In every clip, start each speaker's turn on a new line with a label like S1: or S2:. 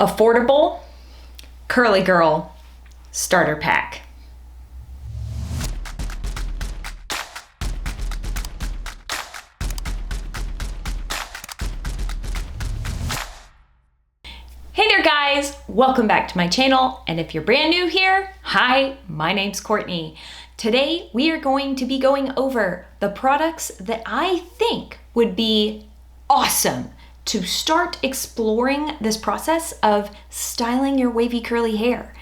S1: Affordable Curly Girl Starter Pack. Hey there guys, welcome back to my channel, and if you're brand new here, hi, my name's Courtney. Today we are going to be going over the products that I think would be awesome to start exploring this process of styling your wavy curly hair.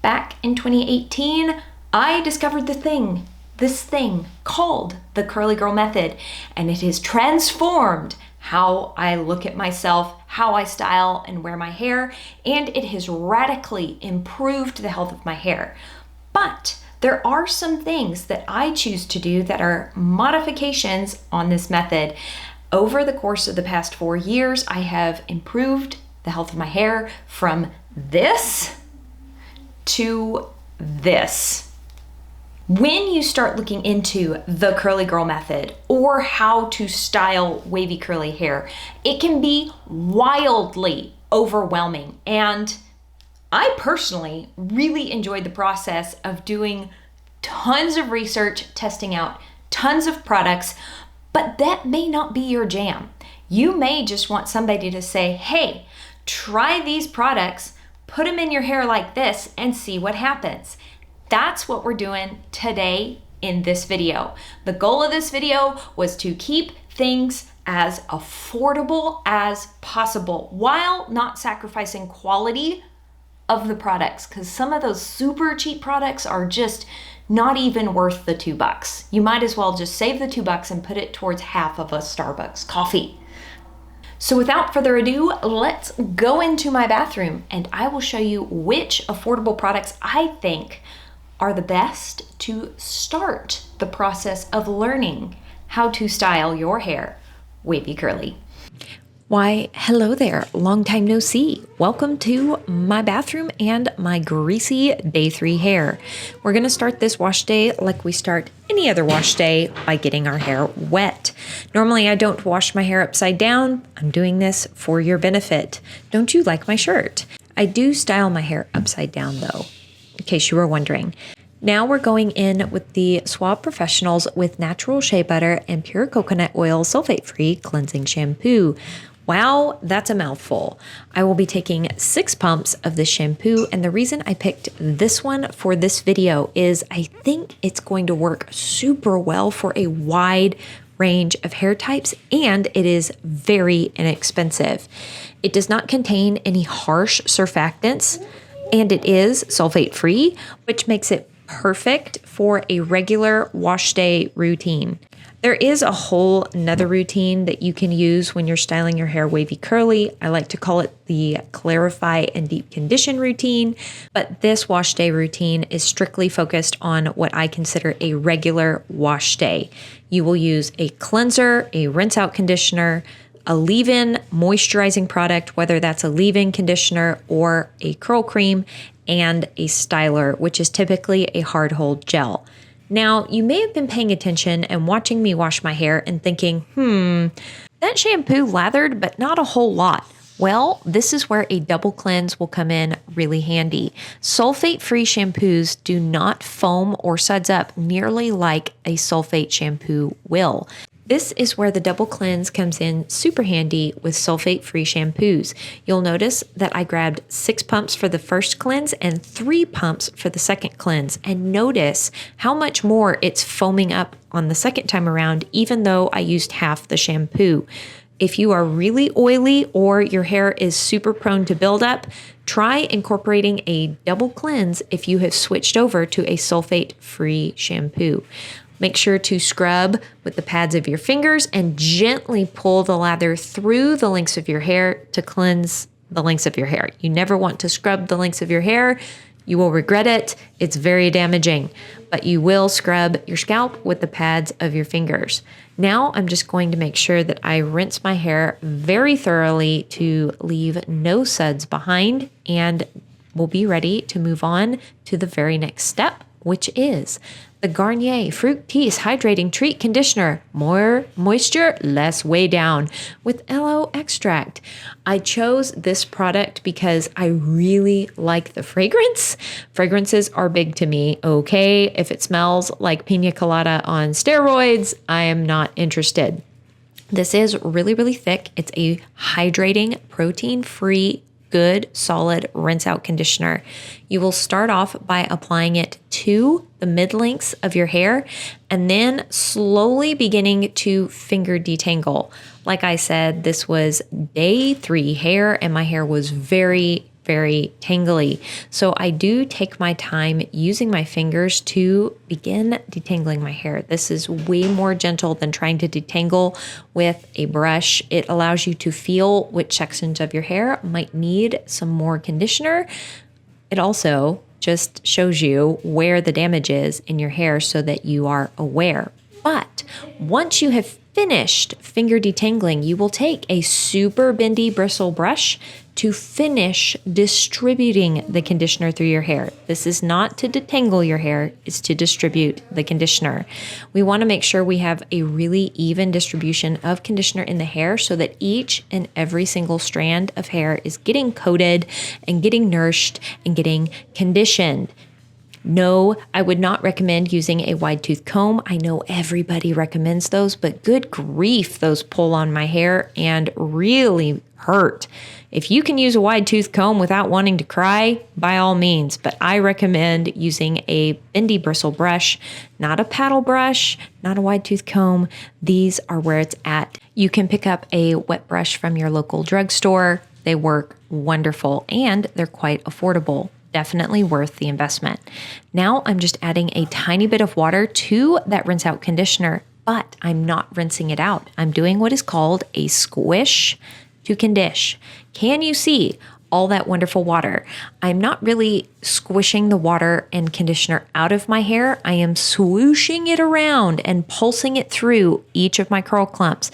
S1: Back in 2018, I discovered this thing called the Curly Girl Method, and it has transformed how I look at myself, how I style and wear my hair, and it has radically improved the health of my hair. But there are some things that I choose to do that are modifications on this method. Over the course of the past 4 years, I have improved the health of my hair from this to this. When you start looking into the Curly Girl Method or how to style wavy curly hair, it can be wildly overwhelming. And I personally really enjoyed the process of doing tons of research, testing out tons of products, but that may not be your jam. You may just want somebody to say, hey, try these products, put them in your hair like this and see what happens. That's what we're doing today in this video. The goal of this video was to keep things as affordable as possible while not sacrificing quality of the products, because some of those super cheap products are just not even worth the $2. You might as well just save the $2 and put it towards half of a Starbucks coffee. So without further ado, let's go into my bathroom and I will show you which affordable products I think are the best to start the process of learning how to style your hair wavy curly. Why, hello there, long time no see. Welcome to my bathroom and my greasy day 3 hair. We're gonna start this wash day like we start any other wash day, by getting our hair wet. Normally I don't wash my hair upside down. I'm doing this for your benefit. Don't you like my shirt? I do style my hair upside down though, in case you were wondering. Now we're going in with the Suave Professionals with natural shea butter and pure coconut oil sulfate-free cleansing shampoo. Wow, that's a mouthful. I will be taking 6 pumps of this shampoo, and the reason I picked this one for this video is I think it's going to work super well for a wide range of hair types, and it is very inexpensive. It does not contain any harsh surfactants, and it is sulfate-free, which makes it perfect for a regular wash day routine. There is a whole nother routine that you can use when you're styling your hair wavy curly. I like to call it the clarify and deep condition routine, but this wash day routine is strictly focused on what I consider a regular wash day. You will use a cleanser, a rinse out conditioner, a leave-in moisturizing product, whether that's a leave-in conditioner or a curl cream, and a styler, which is typically a hard hold gel. Now, you may have been paying attention and watching me wash my hair and thinking, that shampoo lathered, but not a whole lot. Well, this is where a double cleanse will come in really handy. Sulfate-free shampoos do not foam or suds up nearly like a sulfate shampoo will. This is where the double cleanse comes in super handy with sulfate-free shampoos. You'll notice that I grabbed 6 pumps for the first cleanse and 3 pumps for the second cleanse. And notice how much more it's foaming up on the second time around, even though I used half the shampoo. If you are really oily or your hair is super prone to buildup, try incorporating a double cleanse if you have switched over to a sulfate-free shampoo. Make sure to scrub with the pads of your fingers and gently pull the lather through the lengths of your hair to cleanse the lengths of your hair. You never want to scrub the lengths of your hair. You will regret it. It's very damaging, but you will scrub your scalp with the pads of your fingers. Now I'm just going to make sure that I rinse my hair very thoroughly to leave no suds behind, and we'll be ready to move on to the very next step, which is the Garnier Fructis Hydrating Treat Conditioner. More moisture, less weigh down with aloe extract. I chose this product because I really like the fragrance. Fragrances are big to me, okay? If it smells like pina colada on steroids, I am not interested. This is really, really thick. It's a hydrating, protein-free, good, solid rinse out conditioner. You will start off by applying it to the mid-lengths of your hair and then slowly beginning to finger detangle. Like I said, this was day 3 hair and my hair was very tangly. So I do take my time using my fingers to begin detangling my hair. This is way more gentle than trying to detangle with a brush. It allows you to feel which sections of your hair might need some more conditioner. It also just shows you where the damage is in your hair so that you are aware. But once you have finished finger detangling, you will take a super bendy bristle brush to finish distributing the conditioner through your hair. This is not to detangle your hair, it's to distribute the conditioner. We want to make sure we have a really even distribution of conditioner in the hair so that each and every single strand of hair is getting coated and getting nourished and getting conditioned. No, I would not recommend using a wide tooth comb. I know everybody recommends those, but good grief, those pull on my hair and really hurt. If you can use a wide tooth comb without wanting to cry, by all means, but I recommend using a bendy bristle brush, not a paddle brush, not a wide tooth comb. These are where it's at. You can pick up a wet brush from your local drugstore. They work wonderful and they're quite affordable. Definitely worth the investment. Now I'm just adding a tiny bit of water to that rinse out conditioner, but I'm not rinsing it out. I'm doing what is called a squish to condish. Can you see all that wonderful water? I'm not really squishing the water and conditioner out of my hair. I am swooshing it around and pulsing it through each of my curl clumps.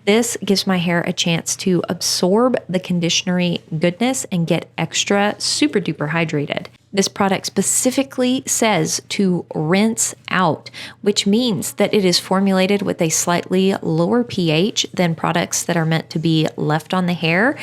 S1: This gives my hair a chance to absorb the conditionery goodness and get extra super duper hydrated. This product specifically says to rinse out, which means that it is formulated with a slightly lower pH than products that are meant to be left on the hair.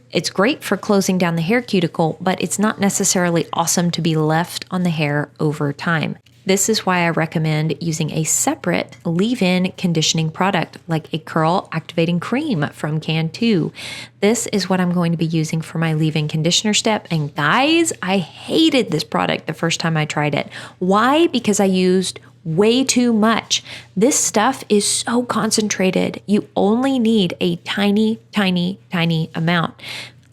S1: It's great for closing down the hair cuticle, but it's not necessarily awesome to be left on the hair over time. This is why I recommend using a separate leave-in conditioning product like a curl activating cream from Cantu. This is what I'm going to be using for my leave-in conditioner step. And guys, I hated this product the first time I tried it. Why? Because I used way too much. This stuff is so concentrated. You only need a tiny amount.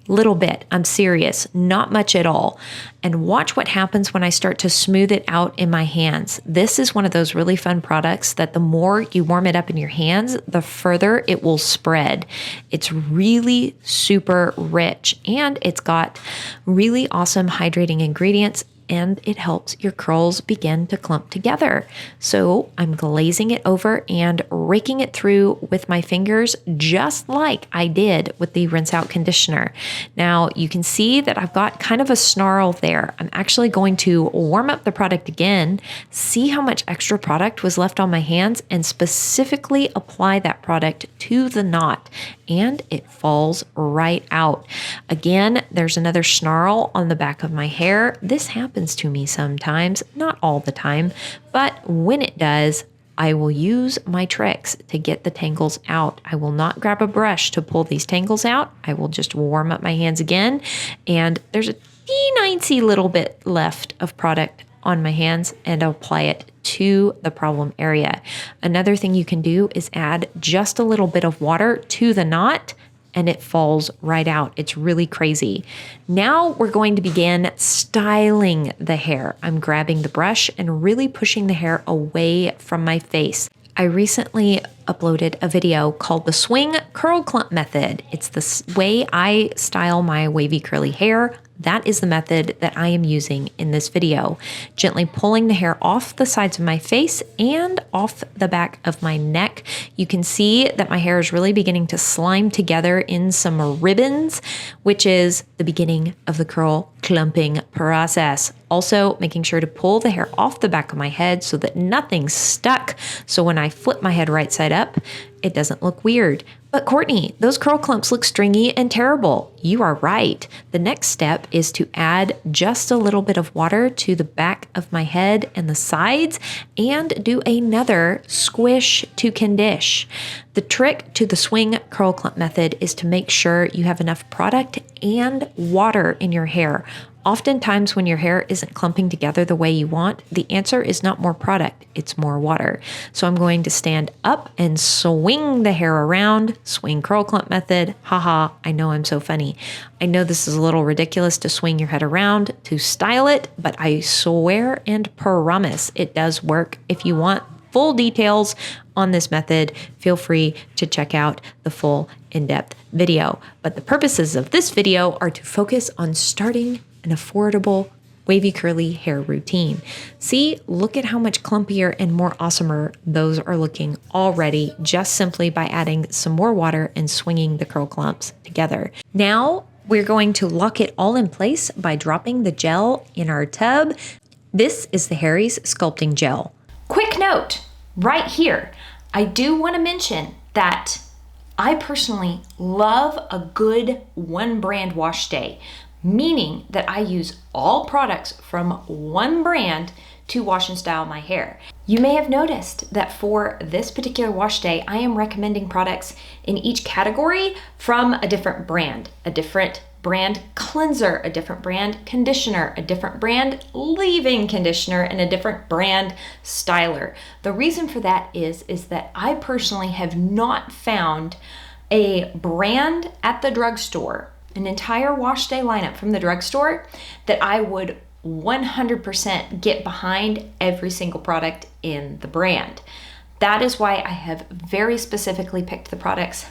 S1: Little bit. I'm serious. Not much at all. And watch what happens when I start to smooth it out in my hands. This is one of those really fun products that the more you warm it up in your hands, the further it will spread. It's really super rich and it's got really awesome hydrating ingredients, and it helps your curls begin to clump together. So I'm glazing it over and raking it through with my fingers, just like I did with the rinse out conditioner. Now you can see that I've got kind of a snarl there. I'm actually going to warm up the product again, see how much extra product was left on my hands, and specifically apply that product to the knot, and it falls right out. Again, there's another snarl on the back of my hair. This happens to me sometimes, not all the time, but when it does, I will use my tricks to get the tangles out. I will not grab a brush to pull these tangles out. I will just warm up my hands again, and there's a teensy little bit left of product on my hands, and I'll apply it to the problem area. Another thing you can do is add just a little bit of water to the knot, and it falls right out. It's really crazy. Now we're going to begin styling the hair. I'm grabbing the brush and really pushing the hair away from my face. I recently uploaded a video called the Swing Curl Clump Method. It's the way I style my wavy curly hair. That is the method that I am using in this video. Gently pulling the hair off the sides of my face and off the back of my neck. You can see that my hair is really beginning to slime together in some ribbons, which is the beginning of the curl clumping process. Also, making sure to pull the hair off the back of my head so that nothing's stuck. So when I flip my head right side up, it doesn't look weird. But Courtney, those curl clumps look stringy and terrible. You are right. The next step is to add just a little bit of water to the back of my head and the sides and do another squish to condish. The trick to the swing curl clump method is to make sure you have enough product and water in your hair. Oftentimes when your hair isn't clumping together the way you want, the answer is not more product, it's more water. So I'm going to stand up and swing the hair around, swing curl clump method. Haha, I know I'm so funny. I know this is a little ridiculous to swing your head around to style it, but I swear and promise it does work. If you want full details on this method, feel free to check out the full in-depth video. But the purposes of this video are to focus on starting an affordable wavy curly hair routine. See, look at how much clumpier and more awesomer those are looking already, just simply by adding some more water and swinging the curl clumps together. Now we're going to lock it all in place by dropping the gel in our tub. This is the Harry's Sculpting Gel. Quick note right here. I do want to mention that I personally love a good one brand wash day, meaning that I use all products from one brand to wash and style my hair. You may have noticed that for this particular wash day, I am recommending products in each category from a different brand cleanser, a different brand conditioner, a different brand leave-in conditioner, and a different brand styler. The reason for that is that I personally have not found a brand at the drugstore, an entire wash day lineup from the drugstore, that I would 100% get behind every single product in the brand. That is why I have very specifically picked the products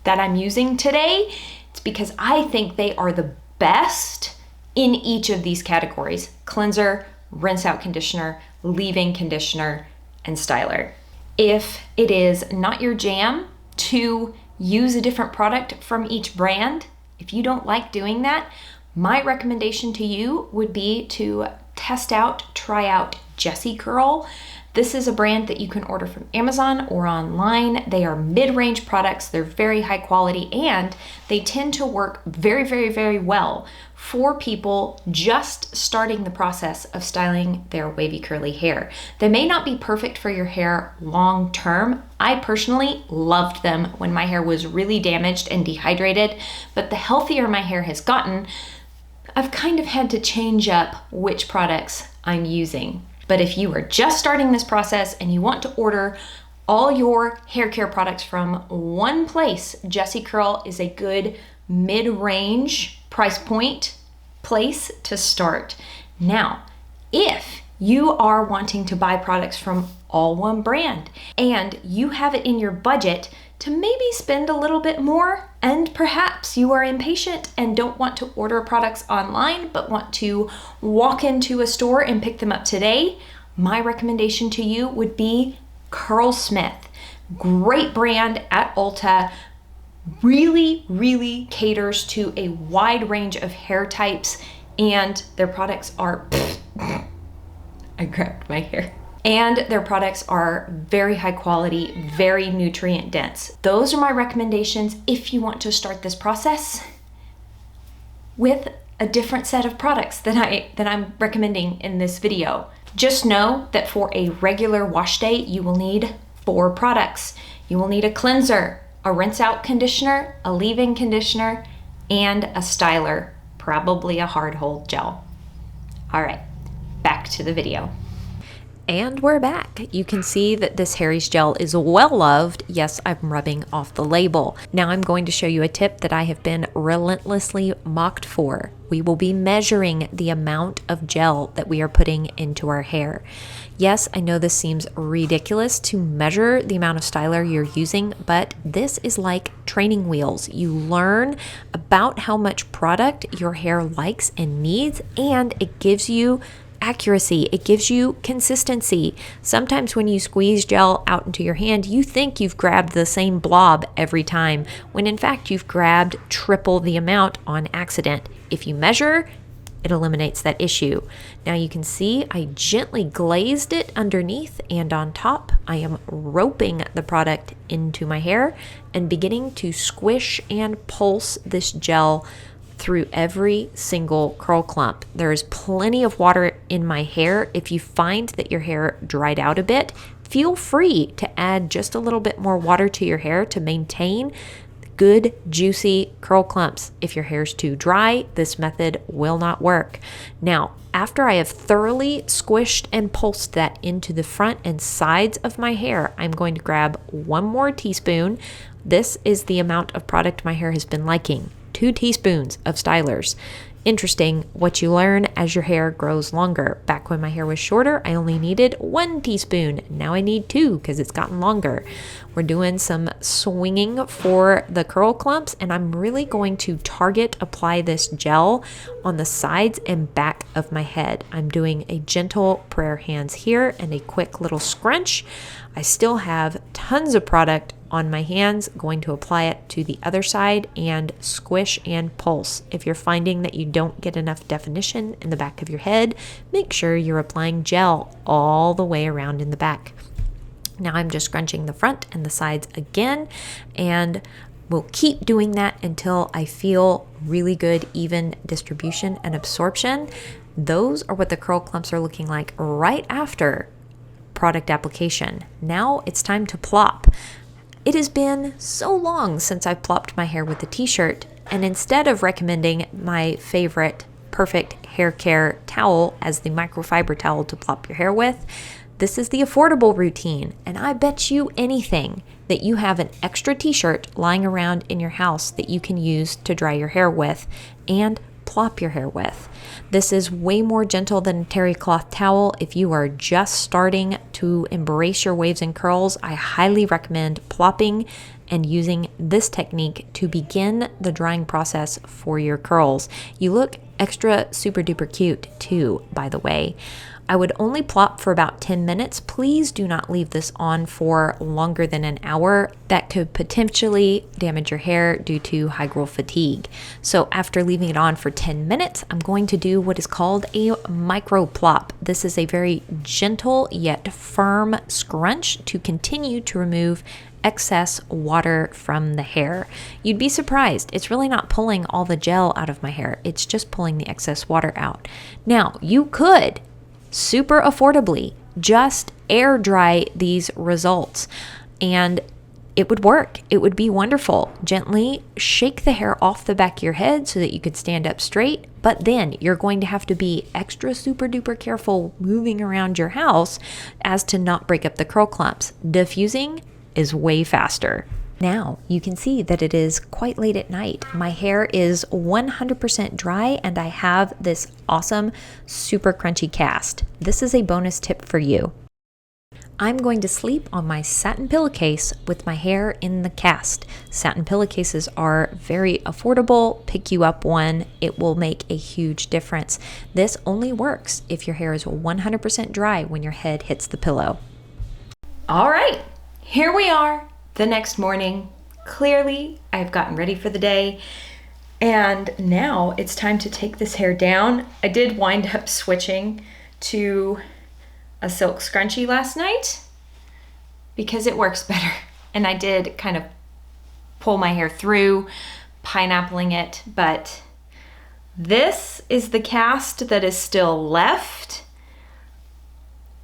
S1: that I'm using today. It's because I think they are the best in each of these categories: cleanser, rinse out conditioner, leave-in conditioner, and styler. If it is not your jam to use a different product from each brand, if you don't like doing that, my recommendation to you would be to try out Jessie Curl. This is a brand that you can order from Amazon or online. They are mid-range products. They're very high quality, and they tend to work very, very, very well for people just starting the process of styling their wavy curly hair. They may not be perfect for your hair long term. I personally loved them when my hair was really damaged and dehydrated, but the healthier my hair has gotten, I've kind of had to change up which products I'm using. But if you are just starting this process and you want to order all your hair care products from one place, Jessie Curl is a good mid-range price point place to start. Now, if you are wanting to buy products from all one brand and you have it in your budget to maybe spend a little bit more, and perhaps you are impatient and don't want to order products online but want to walk into a store and pick them up today, my recommendation to you would be Curlsmith. Great brand at Ulta. Really, really caters to a wide range of hair types, and their products are I grabbed my hair. And their products are very high quality, very nutrient dense. Those are my recommendations if you want to start this process with a different set of products that I'm recommending in this video. Just know that for a regular wash day, you will need 4 products. You will need a cleanser, a rinse out conditioner, a leave-in conditioner, and a styler, probably a hard hold gel. All right, back to the video. And we're back. You can see that this Harry's gel is well loved. Yes, I'm rubbing off the label. Now I'm going to show you a tip that I have been relentlessly mocked for. We will be measuring the amount of gel that we are putting into our hair. Yes, I know this seems ridiculous to measure the amount of styler you're using, but this is like training wheels. You learn about how much product your hair likes and needs, and it gives you accuracy. It gives you consistency. Sometimes when you squeeze gel out into your hand, you think you've grabbed the same blob every time, when in fact you've grabbed triple the amount on accident. If you measure,
S2: it eliminates that issue. Now you can see I gently glazed it underneath and on top. I am roping the product into my hair and beginning to squish and pulse this gel through every single curl clump. There is plenty of water in my hair. If you find that your hair dried out a bit, feel free to add just a little bit more water to your hair to maintain good, juicy curl clumps. If your hair's too dry, this method will not work. Now, after I have thoroughly squished and pulsed that into the front and sides of my hair, I'm going to grab 1 more teaspoon. This is the amount of product my hair has been liking. 2 teaspoons of stylers. Interesting what you learn as your hair grows longer. Back when my hair was shorter, I only needed 1 teaspoon. Now I need 2 because it's gotten longer. We're doing some swinging for the curl clumps, and I'm really going to target apply this gel on the sides and back of my head. I'm doing a gentle prayer hands here and a quick little scrunch. I still have tons of product on my hands, going to apply it to the other side and squish and pulse. If you're finding that you don't get enough definition in the back of your head, make sure you're applying gel all the way around in the back. Now I'm just scrunching the front and the sides again, and we'll keep doing that until I feel really good, even distribution and absorption. Those are what the curl clumps are looking like right after product application. Now it's time to plop. It has been so long since I've plopped my hair with a t-shirt, and instead of recommending my favorite perfect hair care towel as the microfiber towel to plop your hair with, this is the affordable routine. And I bet you anything that you have an extra t-shirt lying around in your house that you can use to dry your hair with and plop your hair with. This is way more gentle than a terry cloth towel. If you are just starting to embrace your waves and curls, I highly recommend plopping and using this technique to begin the drying process for your curls. You look extra super duper cute too, by the way. I would only plop for about 10 minutes. Please do not leave this on for longer than an hour. That could potentially damage your hair due to high growth fatigue. So after leaving it on for 10 minutes, I'm going to do what is called a micro plop. This is a very gentle yet firm scrunch to continue to remove excess water from the hair. You'd be surprised. It's really not pulling all the gel out of my hair. It's just pulling the excess water out. Now, you could super affordably just air dry these results and it would work. It would be wonderful. Gently shake the hair off the back of your head so that you could stand up straight, but then you're going to have to be extra super duper careful moving around your house as to not break up the curl clumps. Diffusing is way faster. Now you can see that it is quite late at night. My hair is 100% dry and I have this awesome super crunchy cast. This is a bonus tip for you. I'm going to sleep on my satin pillowcase with my hair in the cast. Satin pillowcases are very affordable. Pick you up one. It will make a huge difference. This only works if your hair is 100% dry when your head hits the pillow.
S1: All right, here we are. The next morning. Clearly, I've gotten ready for the day, and now it's time to take this hair down. I did wind up switching to a silk scrunchie last night because it works better, and I did kind of pull my hair through, pineappling it, but this is the cast that is still left.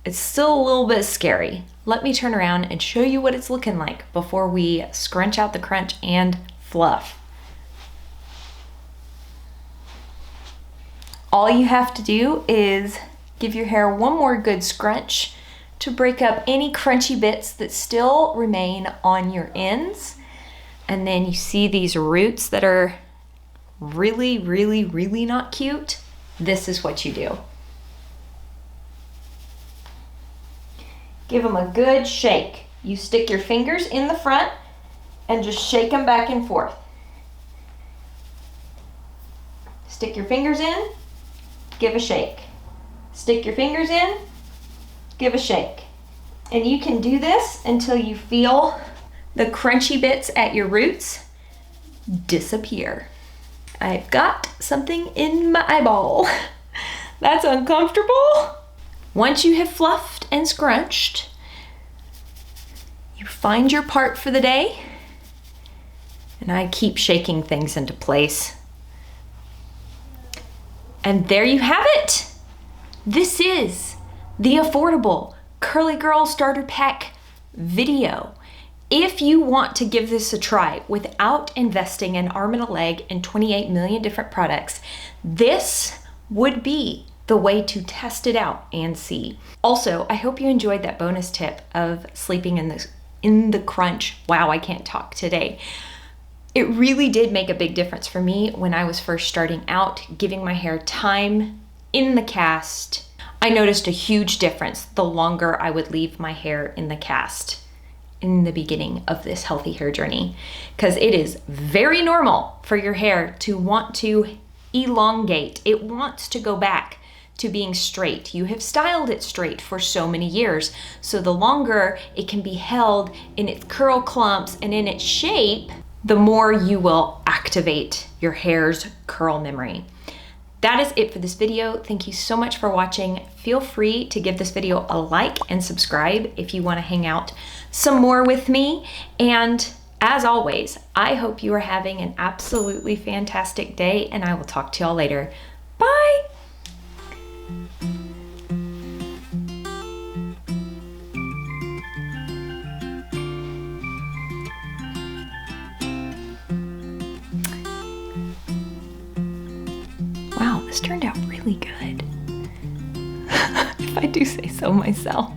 S1: It's still a little bit scary. Let me turn around and show you what it's looking like before we scrunch out the crunch and fluff. All you have to do is give your hair one more good scrunch to break up any crunchy bits that still remain on your ends. And then you see these roots that are really, really, really not cute. This is what you do. Give them a good shake. You stick your fingers in the front and just shake them back and forth. Stick your fingers in, give a shake. Stick your fingers in, give a shake. And you can do this until you feel the crunchy bits at your roots disappear. I've got something in my eyeball. That's uncomfortable. Once you have fluffed and scrunched, you find your part for the day. And I keep shaking things into place. And there you have it. This is the affordable Curly Girl Starter Pack video. If you want to give this a try without investing an arm and a leg in 28 million different products, this would be the way to test it out and see. Also, I hope you enjoyed that bonus tip of sleeping in the crunch. Wow, I can't talk today. It really did make a big difference for me when I was first starting out, giving my hair time in the cast. I noticed a huge difference the longer I would leave my hair in the cast in the beginning of this healthy hair journey, because it is very normal for your hair to want to elongate. It wants to go back to being straight. You have styled it straight for so many years, so the longer it can be held in its curl clumps and in its shape, the more you will activate your hair's curl memory. That is it for this video. Thank you so much for watching. Feel free to give this video a like and subscribe if you want to hang out some more with me. And as always, I hope you are having an absolutely fantastic day, and I will talk to y'all later. Bye. Wow, this turned out really good. If I do say so myself.